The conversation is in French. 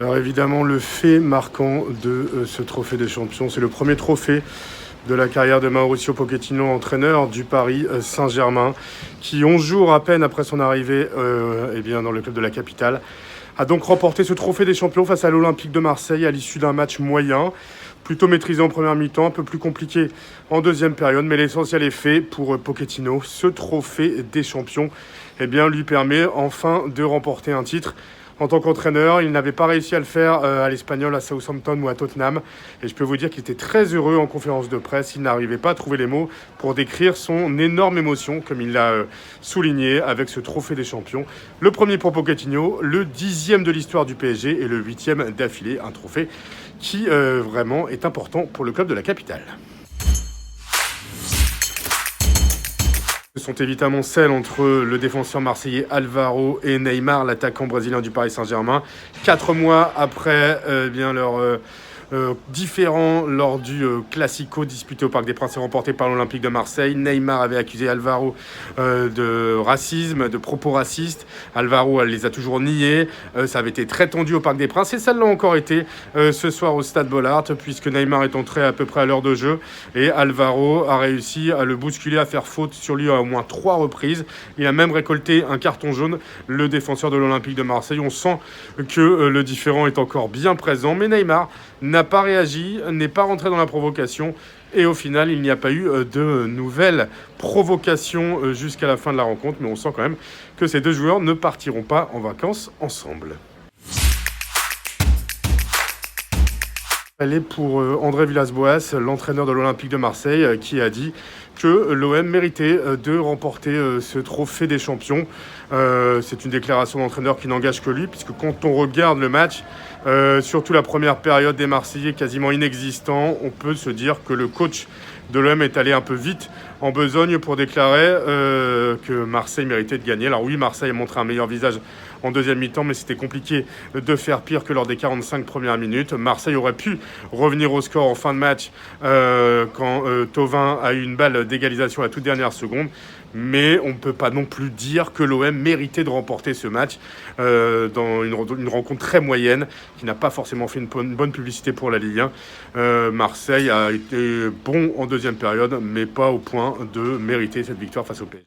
Alors évidemment, le fait marquant de ce trophée des champions, c'est le premier trophée de la carrière de Mauricio Pochettino, entraîneur du Paris Saint-Germain, qui 11 jours à peine après son arrivée dans le club de la capitale, a donc remporté ce trophée des champions face à l'Olympique de Marseille à l'issue d'un match moyen, plutôt maîtrisé en première mi-temps, un peu plus compliqué en deuxième période, mais l'essentiel est fait pour Pochettino. Ce trophée des champions lui permet enfin de remporter un titre. En tant qu'entraîneur, il n'avait pas réussi à le faire à l'Espagnol, à Southampton ou à Tottenham. Et je peux vous dire qu'il était très heureux en conférence de presse. Il n'arrivait pas à trouver les mots pour décrire son énorme émotion, comme il l'a souligné avec ce trophée des champions. Le premier pour Pochettino, le 10e de l'histoire du PSG et le 8e d'affilée. Un trophée qui vraiment est important pour le club de la capitale. Ce sont évidemment celles entre le défenseur marseillais Alvaro et Neymar, l'attaquant brésilien du Paris Saint-Germain. 4 mois après leur différend lors du Classico disputé au Parc des Princes et remporté par l'Olympique de Marseille. Neymar avait accusé Alvaro de racisme, de propos racistes. Alvaro les a toujours niés. Ça avait été très tendu au Parc des Princes et ça l'a encore été ce soir au Stade Bollaert, puisque Neymar est entré à peu près à l'heure de jeu et Alvaro a réussi à le bousculer, à faire faute sur lui à au moins 3 reprises. Il a même récolté un carton jaune, le défenseur de l'Olympique de Marseille. On sent que le différend est encore bien présent, mais Neymar n'a pas réagi, n'est pas rentré dans la provocation et au final il n'y a pas eu de nouvelles provocations jusqu'à la fin de la rencontre, mais on sent quand même que ces deux joueurs ne partiront pas en vacances ensemble. Elle est pour André Villas-Boas, l'entraîneur de l'Olympique de Marseille, qui a dit que l'OM méritait de remporter ce trophée des champions. C'est une déclaration d'entraîneur qui n'engage que lui, puisque quand on regarde le match, surtout la première période des Marseillais quasiment inexistants, on peut se dire que le coach de l'OM est allé un peu vite en besogne pour déclarer que Marseille méritait de gagner. Alors oui, Marseille a montré un meilleur visage en deuxième mi-temps, mais c'était compliqué de faire pire que lors des 45 premières minutes. Marseille aurait pu revenir au score en fin de match quand Thauvin a eu une balle d'égalisation à la toute dernière seconde. Mais on ne peut pas non plus dire que l'OM méritait de remporter ce match dans une rencontre très moyenne qui n'a pas forcément fait une bonne publicité pour la Ligue 1. Marseille a été bon en deuxième période, mais pas au point de mériter cette victoire face au PSG.